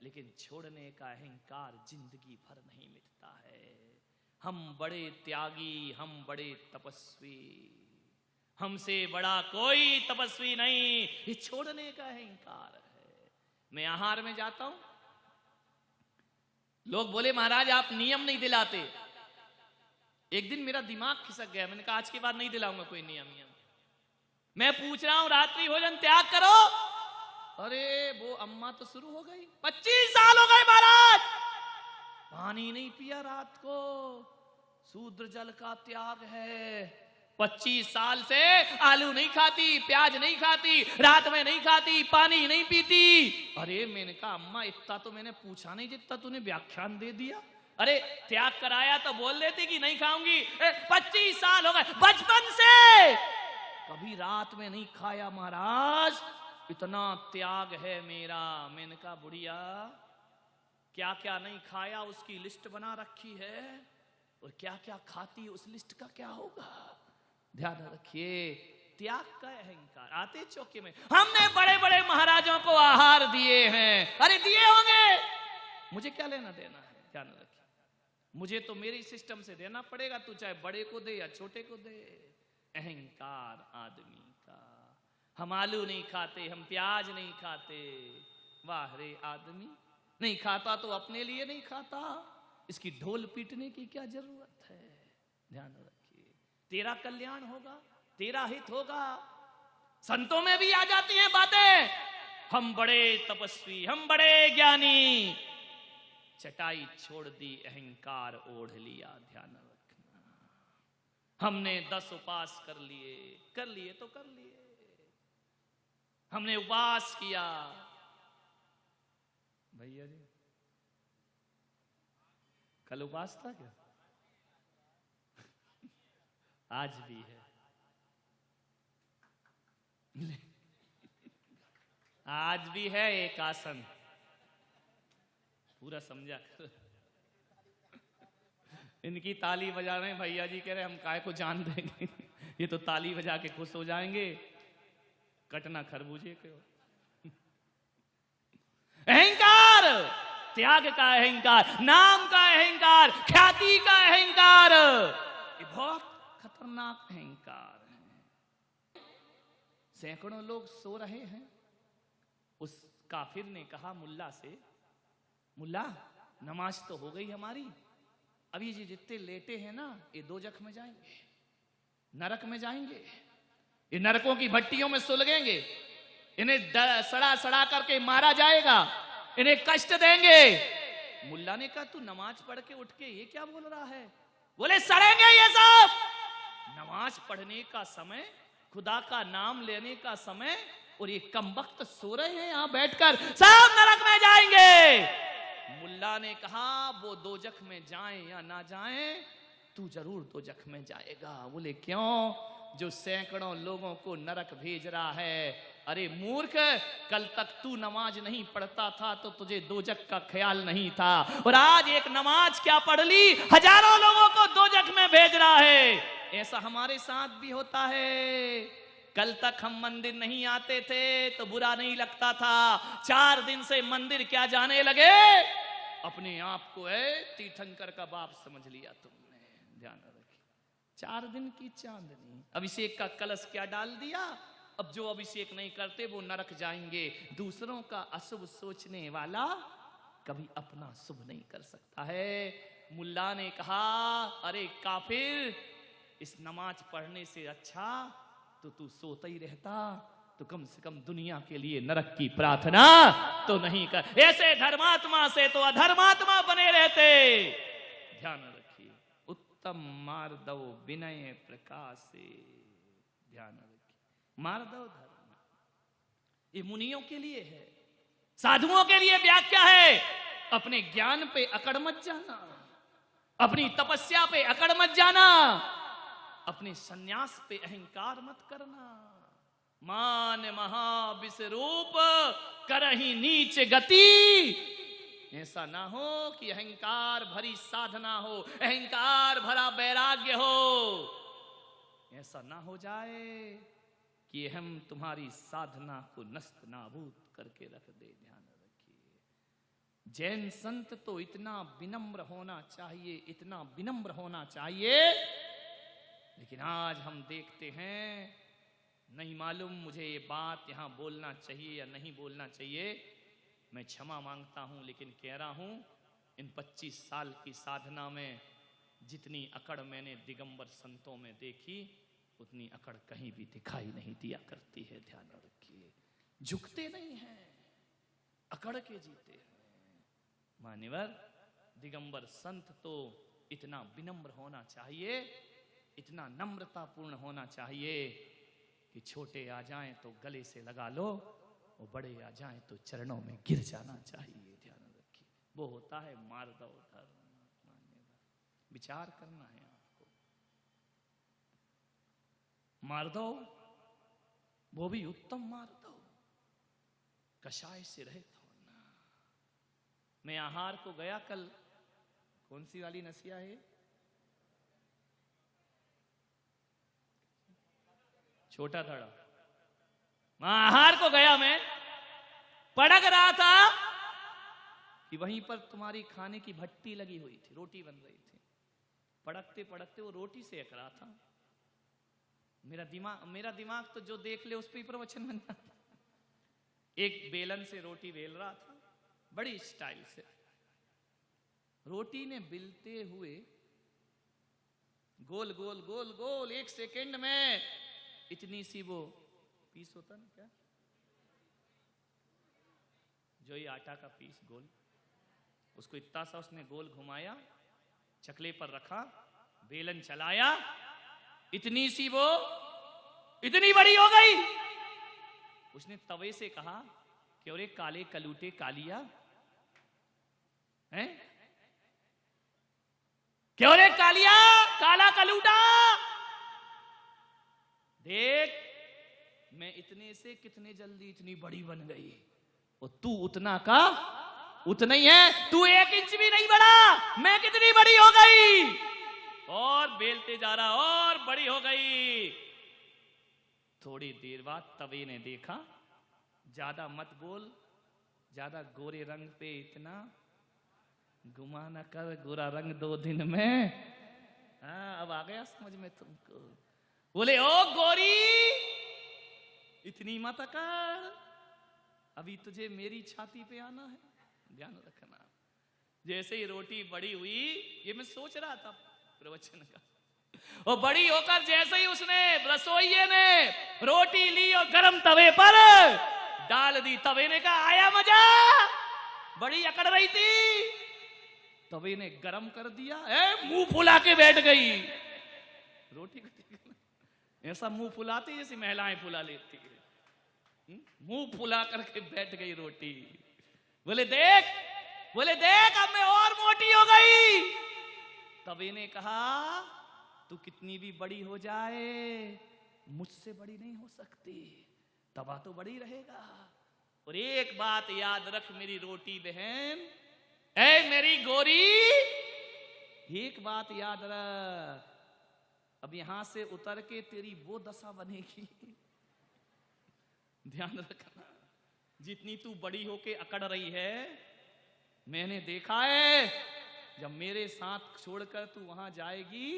Speaker 2: लेकिन छोड़ने का अहंकार जिंदगी भर नहीं मिटता है। हम बड़े त्यागी, हम बड़े तपस्वी, हमसे बड़ा कोई तपस्वी नहीं। ये छोड़ने का अहंकार है। मैं आहार में जाता हूं, लोग बोले महाराज आप नियम नहीं दिलाते। एक दिन मेरा दिमाग खिसक गया, मैंने कहा आज के बाद नहीं दिलाऊंगा कोई नियम। मैं पूछ रहा हूं रात्रि भोजन त्याग करो, अरे वो अम्मा तो शुरू हो गई, 25 साल हो गए महाराज, पानी नहीं पिया रात को, शूद्र जल का त्याग है। 25 साल से आलू नहीं खाती, प्याज नहीं खाती, रात में नहीं खाती, पानी नहीं पीती। अरे मैंने कहा अम्मा इतना तो मैंने पूछा नहीं जितना तूने व्याख्यान दे दिया। अरे त्याग कराया तो बोल देती कि नहीं खाऊंगी। 25 साल हो गए, बचपन से कभी रात में नहीं खाया महाराज, इतना त्याग है मेरा। मैंने कहा बुढ़िया क्या क्या नहीं खाया उसकी लिस्ट बना रखी है, और क्या क्या खाती उस लिस्ट का क्या होगा। ध्यान रखिए, त्याग का अहंकार। आते चौके में हमने बड़े बड़े महाराजों को आहार दिए हैं, अरे दिए होंगे, मुझे क्या लेना देना है। ध्यान रखिए, मुझे तो मेरी सिस्टम से देना पड़ेगा, तू चाहे बड़े को दे या छोटे को दे। अहंकार आदमी का, हम आलू नहीं खाते, हम प्याज नहीं खाते, वाह रे आदमी, नहीं खाता तो अपने लिए नहीं खाता, इसकी ढोल पीटने की क्या जरूरत है। ध्यान रखिए, तेरा कल्याण होगा, तेरा हित होगा। संतों में भी आ जाती हैं बातें, हम बड़े तपस्वी, हम बड़े ज्ञानी, चटाई छोड़ दी, अहंकार ओढ़ लिया। ध्यान रखना, हमने 10 उपास कर लिए तो कर लिए, हमने उपवास किया। भैया जी कल उपवास था क्या? आज भी है, आज भी है एक आसन, पूरा समझा कर। इनकी ताली बजा रहे हैं, भैया जी कह रहे हम काय को जान देंगे, ये तो ताली बजा के खुश हो जाएंगे, कटना खरबूजे के। अहंकार, त्याग का अहंकार, नाम का अहंकार, ख्याति का अहंकार, ये बहुत खतरनाक अहंकार है। सैकड़ों लोग सो रहे हैं, उस काफिर ने कहा मुल्ला से, मुल्ला नमाज तो हो गई हमारी, अभी ये जितने लेटे हैं ना, ये दोजख में जाएंगे, नरक में जाएंगे, ये नरकों की भट्टियों में सुलगेंगे, इन्हें सड़ा सड़ा करके मारा जाएगा, इन्हें कष्ट देंगे। मुल्ला ने कहा तू नमाज पढ़ के उठ के ये क्या बोल रहा है? बोले सड़ेंगे ये सब। नमाज पढ़ने का समय, खुदा का नाम लेने का समय, और ये कमबख्त सो रहे हैं यहां बैठकर, सब नरक में जाएंगे। मुल्ला ने कहा वो दोजख में जाएं या ना जाएं, तू जरूर दोजख में जाएगा। बोले क्यों? जो सैकड़ों लोगों को नरक भेज रहा है। अरे मूर्ख, कल तक तू नमाज नहीं पढ़ता था तो तुझे दोजख का ख्याल नहीं था, और आज एक नमाज क्या पढ़ ली, हजारों लोगों को दोजख में भेज रहा है। ऐसा हमारे साथ भी होता है। कल तक हम मंदिर नहीं आते थे तो बुरा नहीं लगता था, 4 दिन से मंदिर क्या जाने लगे, अपने आप को है तीर्थंकर का बाप समझ लिया तुमने। ध्यान रखिए, 4 दिन की चांदनी, अभिषेक का कलश क्या डाल दिया। अब जो अभिषेक नहीं करते वो नरक जाएंगे। दूसरों का अशुभ सोचने वाला कभी अपना शुभ नहीं कर सकता है। मुल्ला ने कहा अरे काफिर, इस नमाज पढ़ने से अच्छा तो तू सोता ही रहता, तो कम से कम दुनिया के लिए नरक की प्रार्थना तो नहीं कर। ऐसे धर्मात्मा से तो अधर्मात्मा बने रहते। ध्यान रखिए, उत्तम मार्दव विनय प्रकाश से। ध्यान रखिए, मार्दव धर्म ये मुनियों के लिए है, साधुओं के लिए व्याख्या है। अपने ज्ञान पे अकड़ मत जाना, अपनी तपस्या पे अकड़ मत जाना, अपने सन्यास पे अहंकार मत करना। मान महाविश्वरूप करहि नीच गति। ऐसा ना हो कि अहंकार भरी साधना हो, अहंकार भरा वैराग्य हो। ऐसा ना हो जाए कि हम तुम्हारी साधना को नस्त नाबूद करके रख दे। ध्यान रखिए, जैन संत तो इतना विनम्र होना चाहिए, इतना विनम्र होना चाहिए, लेकिन आज हम देखते हैं, नहीं मालूम मुझे ये बात यहां बोलना चाहिए या नहीं बोलना चाहिए, मैं क्षमा मांगता हूं, लेकिन कह रहा हूं, इन 25 साल की साधना में जितनी अकड़ मैंने दिगंबर संतों में देखी, उतनी अकड़ कहीं भी दिखाई नहीं दिया करती है। ध्यान रखिए, झुकते नहीं हैं, अकड़ के जीते हैं। मान्यवर, दिगंबर संत तो इतना विनम्र होना चाहिए, इतना नम्रतापूर्ण होना चाहिए कि छोटे आ जाएं तो गले से लगा लो, और बड़े आ जाएं तो चरणों में गिर जाना चाहिए। ध्यान रखिए, वो होता है मार्दव धर्म। विचार करना है आपको। मार्दव, वो भी उत्तम मार्दव, कषाय से रहित होना। मैं आहार को गया कल, कौन सी वाली नसिया है, छोटा थड़ा, आहार को गया, मैं पड़क रहा था कि वहीं पर तुम्हारी खाने की भट्टी लगी हुई थी, रोटी बन रही थी। पड़कते पड़कते वो रोटी सेक रहा था। मेरा दिमाग तो जो देख ले उस पर ही प्रवचन बन जाता। एक बेलन से रोटी बेल रहा था, बड़ी स्टाइल से रोटी ने बिलते हुए गोल गोल गोल गोल 1 सेकंड में इतनी सी वो पीस होता ना, क्या जो ये आटा का पीस गोल, उसको इतना सा उसने गोल घुमाया, चकले पर रखा, बेलन चलाया, इतनी सी वो इतनी बड़ी हो गई। उसने तवे से कहा कि अरे काले कलूटे कालिया हैं, क्यों रे कालिया, काला कलूटा, देख मैं इतने से कितने जल्दी इतनी बड़ी बन गई, और तू उतना का उतना ही है, तू 1 इंच भी नहीं बढ़ा, मैं कितनी बड़ी हो गई। और बेलते जा रहा और बड़ी हो गई। थोड़ी देर बाद तवे ने देखा, ज्यादा मत बोल, ज्यादा गोरे रंग पे इतना घुमा न कर, गोरा रंग 2 दिन में। हाँ अब आ गया समझ में तुमको। बोले ओ गोरी इतनी मत कर, अभी तुझे मेरी छाती पे आना है, ध्यान रखना। जैसे ही रोटी बड़ी हुई, ये मैं सोच रहा था प्रवचन का, और बड़ी होकर जैसे ही उसने रसोइये ने रोटी ली और गरम तवे पर डाल दी, तवे ने कहा आया मजा, बड़ी अकड़ रही थी, तवे ने गरम कर दिया, मुंह फुला के बैठ गई रोटी को। ऐसा मुंह फुलाती जैसे महिलाएं फुला लेती है, मुंह फुला करके बैठ गई रोटी। बोले देख अब मैं और मोटी हो गई। तवे ने कहा तू कितनी भी बड़ी हो जाए मुझसे बड़ी नहीं हो सकती, तवा तो बड़ी रहेगा। और एक बात याद रख मेरी रोटी बहन, ऐ मेरी गोरी, एक बात याद रख, अब यहां से उतर के तेरी वो दशा बनेगी, ध्यान रखना। जितनी तू बड़ी होके अकड़ रही है, मैंने देखा है, जब मेरे साथ छोड़कर तू वहां जाएगी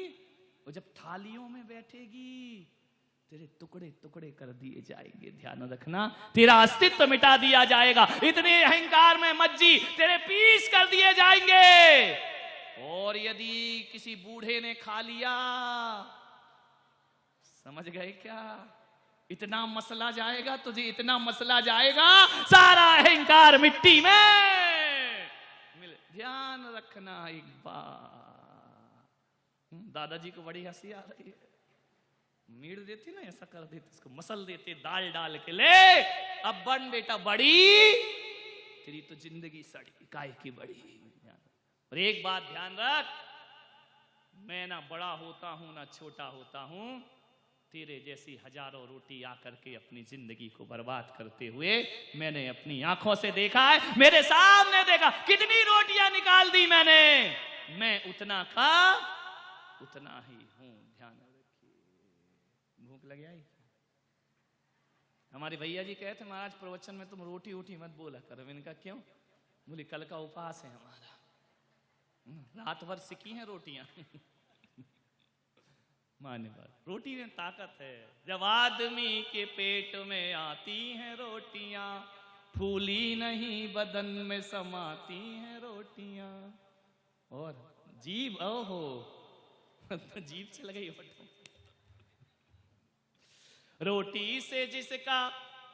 Speaker 2: और जब थालियों में बैठेगी, तेरे टुकड़े टुकड़े कर दिए जाएंगे, ध्यान रखना, तेरा अस्तित्व मिटा दिया जाएगा, इतने अहंकार में मत जी, तेरे पीस कर दिए जाएंगे। और यदि किसी बूढ़े ने खा लिया, समझ गए क्या, इतना मसला जाएगा तुझे, इतना मसला जाएगा, सारा अहंकार मिट्टी में मिले। ध्यान रखना एक बार। दादाजी को बड़ी हंसी आ रही है, मीड़ देती ना, ऐसा कर देते, इसको मसल देते दाल डाल के, ले अब बन बेटा बड़ी, तेरी तो जिंदगी सड़ी, काय की बड़ी। और एक बात ध्यान रख, मैं ना बड़ा होता हूं ना छोटा होता हूं, तेरे जैसी हजारों रोटी आकर के अपनी जिंदगी को बर्बाद करते हुए मैंने अपनी आंखों से देखा है, मेरे सामने देखा, कितनी रोटियां निकाल दी मैंने, मैं उतना खा उतना ही हूं, ध्यान रखिए। भूख लग आई? हमारे भैया जी कहते महाराज प्रवचन में तुम रोटी वोटी मत बोला करो। मैंने कहा क्यों? बोले कल का उपवास है हमारा, रात भर सिकी हैं रोटियां। माने बात, रोटी में ताकत है। जब आदमी के पेट में आती हैं रोटियां, फूली नहीं बदन में समाती हैं रोटियां। और जीभ, ओहो जीभ चल गई होठों। रोटी से जिसका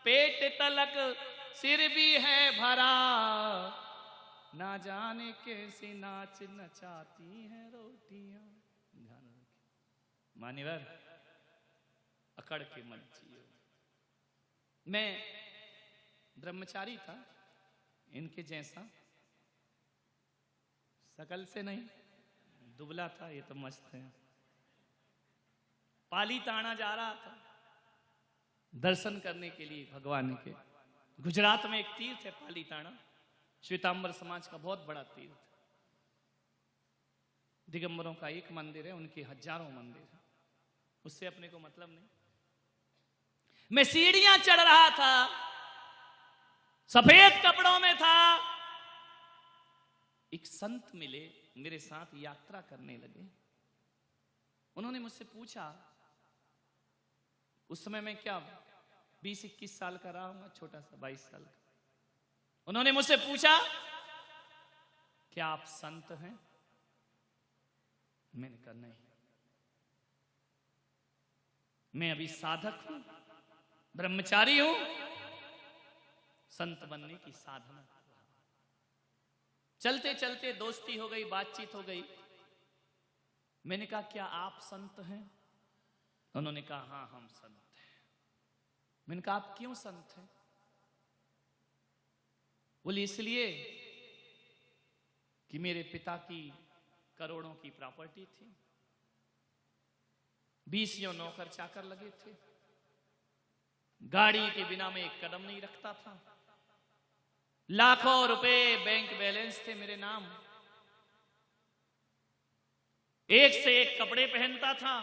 Speaker 2: पेट तलक सिर भी है भरा, ना जाने कैसे नाच नचाती हैं रोटियां। ध्यान रखिए मान्यवर, अकड़ के मत जियो। मैं ब्रह्मचारी था, इनके जैसा, शकल से नहीं, दुबला था, ये तो मस्त है। पाली ताना जा रहा था दर्शन करने के लिए भगवान के। गुजरात में एक तीर्थ है पाली ताना, श्वेतांबर समाज का बहुत बड़ा तीर्थ। दिगंबरों का एक मंदिर है, उनके हजारों मंदिर है, उससे अपने को मतलब नहीं। मैं सीढ़ियां चढ़ रहा था, सफेद कपड़ों में था, एक संत मिले, मेरे साथ यात्रा करने लगे। उन्होंने मुझसे पूछा, उस समय मैं क्या 20-21 साल का रहा हूं, छोटा सा 22 साल का। उन्होंने मुझसे पूछा क्या आप संत हैं? मैंने कहा नहीं, मैं अभी साधक हूं, ब्रह्मचारी हूं, संत बनने की साधना कर रहा हूं। चलते चलते दोस्ती हो गई, बातचीत हो गई। मैंने कहा क्या आप संत हैं? उन्होंने कहा हाँ हम संत हैं। मैंने कहा आप क्यों संत हैं? बोले इसलिए कि मेरे पिता की करोड़ों की प्रॉपर्टी थी, 20 नौकर चाकर लगे थे, गाड़ी के बिना मैं एक कदम नहीं रखता था, लाखों रुपए बैंक बैलेंस थे मेरे नाम, एक से एक कपड़े पहनता था,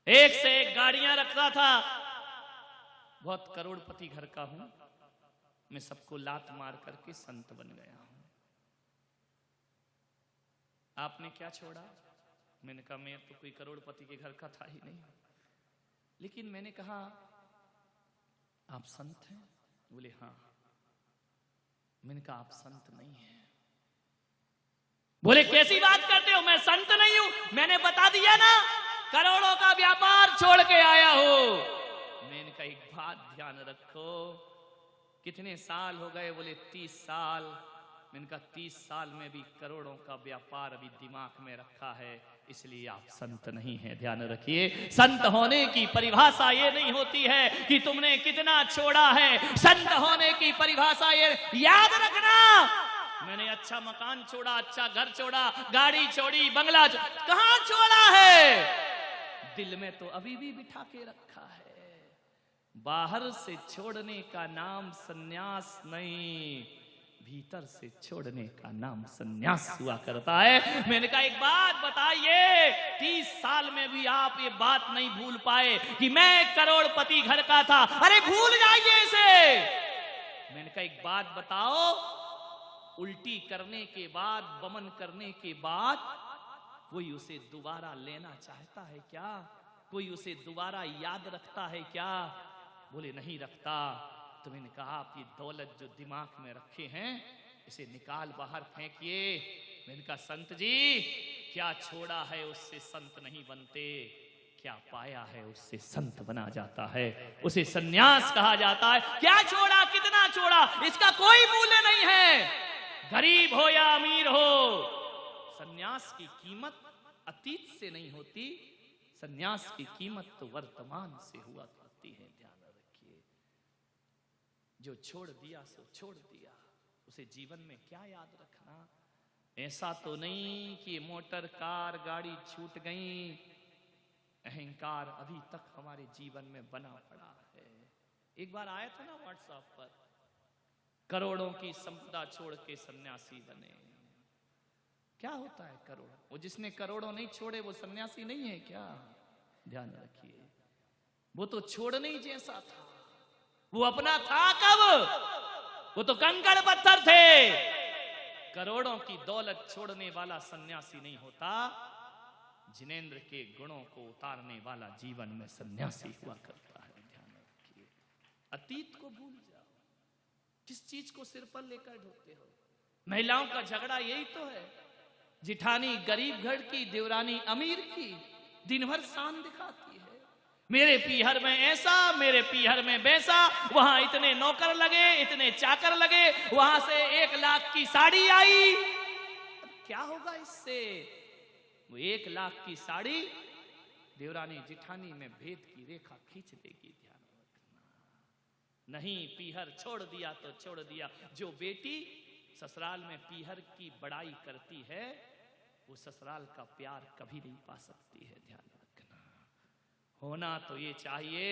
Speaker 2: एक से एक गाड़ियां रखता था, बहुत करोड़पति घर का हूं, मैं सबको लात मार करके संत बन गया हूं। आपने क्या छोड़ा? मैंने कहा मैं तो कोई करोड़पति के घर का था ही नहीं, लेकिन मैंने कहा आप संत हैं? बोले हाँ। मैंने कहा आप संत नहीं हैं। बोले कैसी बात करते हो, मैं संत नहीं हूं, मैंने बता दिया ना करोड़ों का व्यापार छोड़ के आया हूं। मैंने कहा एक बात ध्यान रखो, कितने साल हो गए? बोले 30 साल। मैंने कहा 30 साल में भी करोड़ों का व्यापार अभी दिमाग में रखा है, इसलिए आप संत नहीं हैं। ध्यान रखिए, संत होने की परिभाषा ये नहीं होती है कि तुमने कितना छोड़ा है, संत होने की परिभाषा ये याद रखना, मैंने अच्छा मकान छोड़ा, अच्छा घर छोड़ा, गाड़ी छोड़ी, बंगला कहां छोड़ा है? दिल में तो अभी भी बिठा के रखा है। बाहर से छोड़ने का नाम सन्यास नहीं, भीतर से छोड़ने का नाम सन्यास हुआ करता है। मैंने कहा एक बात बताइए, 30 साल में भी आप ये बात नहीं भूल पाए कि मैं करोड़पति घर का था? अरे भूल जाइए इसे। मैंने कहा एक बात बताओ, उल्टी करने के बाद, वमन करने के बाद कोई उसे दोबारा लेना चाहता है क्या? कोई उसे दोबारा याद रखता है क्या? बोले नहीं रखता। तो मैंने कहा आप ये दौलत जो दिमाग में रखे हैं इसे निकाल बाहर फेंकिए। मैंने कहा संत जी क्या छोड़ा है उससे संत नहीं बनते, क्या पाया है उससे संत बना जाता है, उसे सन्यास कहा जाता है। क्या छोड़ा, कितना छोड़ा, इसका कोई मूल्य नहीं है। गरीब हो या अमीर हो, सन्यास की कीमत अतीत से नहीं होती, सन्यास की कीमत तो वर्तमान से हुआ करती है। ध्यान रखिए, जो छोड़ दिया सो छोड़ दिया, उसे जीवन में क्या याद रखना। ऐसा तो नहीं कि मोटर कार गाड़ी छूट गई, अहंकार अभी तक हमारे जीवन में बना पड़ा है। एक बार आया था ना व्हाट्सएप पर, करोड़ों की संपदा छोड़ के सन्यासी बने। क्या होता है करोड़? वो जिसने करोड़ों नहीं छोड़े वो सन्यासी नहीं है क्या? ध्यान रखिए, वो तो छोड़ने ही जैसा था। वो अपना था कब? वो तो कंकड़ पत्थर थे। करोड़ों की दौलत छोड़ने वाला सन्यासी नहीं होता, जिनेंद्र के गुणों को उतारने वाला जीवन में सन्यासी हुआ करता है। ध्यान रखिए, अतीत को भूल जाओ। किस चीज को सिर पर लेकर ढोते हो? महिलाओं का झगड़ा यही तो है, जिठानी गरीब घर की, देवरानी अमीर की, दिन भर शान दिखाती है। मेरे पीहर में ऐसा, मेरे पीहर में वैसा, वहां इतने नौकर लगे, इतने चाकर लगे, वहां से 1 लाख की साड़ी आई। क्या होगा इससे? वो 1 लाख की साड़ी देवरानी जिठानी में भेद की रेखा खींच देगी। ध्यान रखना। नहीं, पीहर छोड़ दिया तो छोड़ दिया। जो बेटी ससुराल में पीहर की बड़ाई करती है वो ससुराल का प्यार कभी नहीं पा सकती है। ध्यान रखना। होना तो ये चाहिए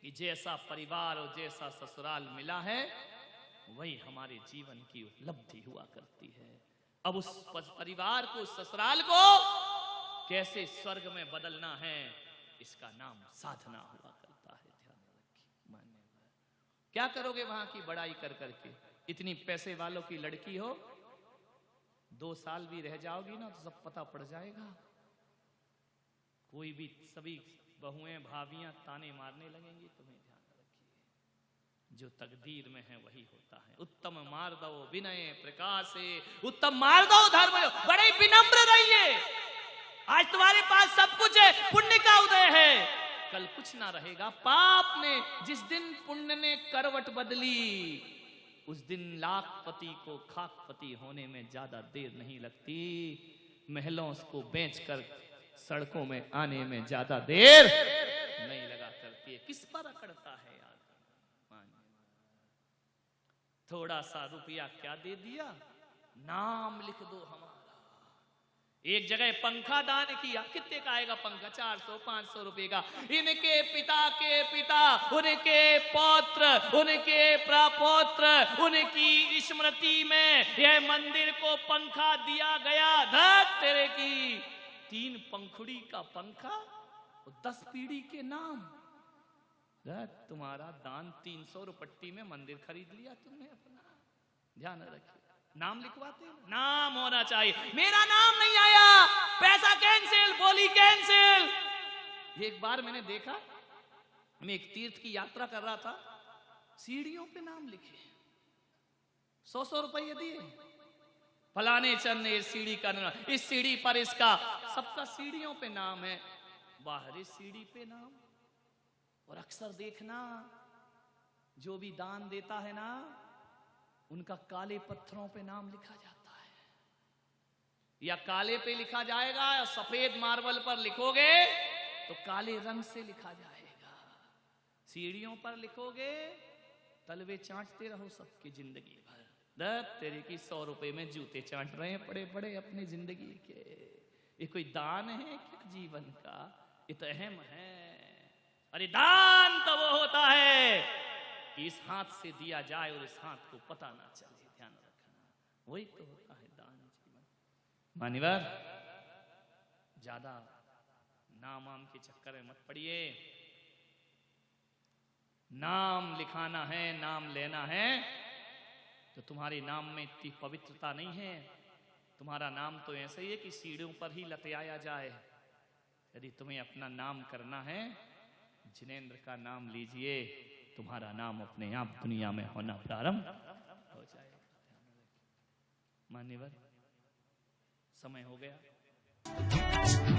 Speaker 2: कि जैसा परिवार और जैसा ससुराल मिला है वही हमारे जीवन की उपलब्धि हुआ करती है। अब उस परिवार को, ससुराल को कैसे स्वर्ग में बदलना है, इसका नाम साधना हुआ करता है। ध्यान रखिए। मान्यवर, क्या करोगे वहां की बड़ाई कर करके? इतनी पैसे वालों की लड़की हो, 2 साल भी रह जाओगी ना तो सब पता पड़ जाएगा। कोई भी, सभी बहुएं भाभियां ताने मारने लगेंगी तुम्हें। ध्यान रखिए, जो तकदीर में है वही होता है। उत्तम मार्दव विनय प्रकाशे, उत्तम मार्दव धर्म, बड़े विनम्र रहिए। आज तुम्हारे पास सब कुछ है, पुण्य का उदय है, कल कुछ ना रहेगा। पाप ने जिस दिन पुण्य ने करवट बदली, उस दिन लाखपति को खाकपति होने में ज्यादा देर नहीं लगती। महलों को बेचकर सड़कों में आने में ज्यादा देर नहीं लगा करती है। किस पर अकड़ता है यार? थोड़ा सा रुपया क्या दे दिया, नाम लिख दो हमारा। एक जगह पंखा दान किया, कितने का आएगा पंखा? 400-500 रुपए का। इनके पिता के पिता, उनके पौत्र, उनके प्रपौत्र, उनकी स्मृति में यह मंदिर को पंखा दिया गया। धत तेरे की 3 पंखुड़ी का पंखा और 10 पीढ़ी के नाम। तुम्हारा दान 300 रुपट्टी में मंदिर खरीद लिया तुमने अपना। ध्यान रखिए, नाम लिखवाते हैं, नाम होना चाहिए। मेरा नाम नहीं आया, पैसा कैंसिल, बोली कैंसिल। एक बार मैंने देखा, मैं एक तीर्थ की यात्रा कर रहा था, सीढ़ियों पे नाम लिखे, 100 रुपये दिए, फलाने चंद ने इस सीढ़ी का नाम, इस सीढ़ी पर इसका, सबका सीढ़ियों पे नाम है, बाहरी सीढ़ी पे नाम। और अक्सर देखना, जो भी दान देता है ना, उनका काले पत्थरों पे नाम लिखा जाता है, या काले पे लिखा जाएगा, या सफेद मार्बल पर लिखोगे तो काले रंग से लिखा जाएगा। सीढ़ियों पर लिखोगे, तलवे चाटते रहो सबकी जिंदगी भर। दत्त तेरे की 100 रुपए में जूते चाट रहे हैं पड़े पड़े अपनी जिंदगी के। ये कोई दान है क्या जीवन का? ये तो अहम है। अरे दान तो वो होता है कि इस हाथ से दिया जाए और इस हाथ को पता ना चले। ध्यान रखना, वही तो होता है दान जीवन। मान्यवर, ज्यादा नाम आम के चक्कर में मत पड़िए। नाम लिखाना है, नाम लेना है, तो तुम्हारे नाम में इतनी पवित्रता नहीं है। तुम्हारा नाम तो ऐसे ही है कि सीढ़ियों पर ही लटकाया जाए। यदि तुम्हें अपना नाम करना है, जिनेंद्र का नाम लीजिए, तुम्हारा नाम अपने आप दुनिया में होना प्रारंभ हो जाएगा। मान्यवर, समय हो गया।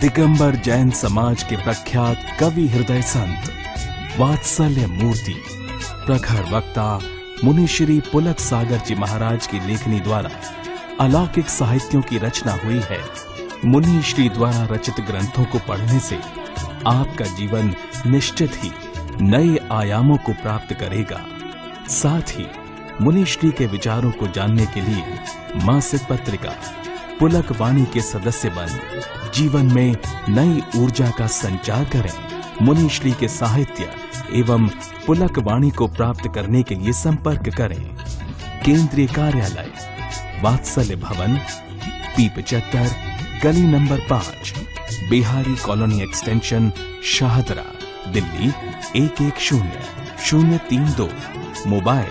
Speaker 3: दिगंबर जैन समाज के प्रख्यात कवि हृदय संत वात्सल्य मूर्ति प्रखर वक्ता मुनि श्री पुलक सागर जी महाराज की लेखनी द्वारा अलौकिक साहित्यों की रचना हुई है। मुनि श्री द्वारा रचित ग्रंथों को पढ़ने से आपका जीवन निश्चित ही नए आयामों को प्राप्त करेगा। साथ ही मुनि श्री के विचारों को जानने के लिए मासिक पत्रिका पुलक वाणी के सदस्य बन जीवन में नई ऊर्जा का संचार करें। मुनि श्री के साहित्य एवं पुलक वाणी को प्राप्त करने के लिए संपर्क करें। केंद्रीय कार्यालय वात्सल्य भवन, P75, गली number 5, Bihari colony extension, Shahdara, Delhi 110032। Mobile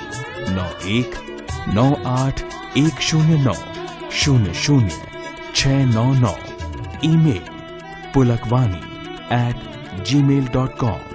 Speaker 3: 919810900699। Email pulakvani@gmail.com।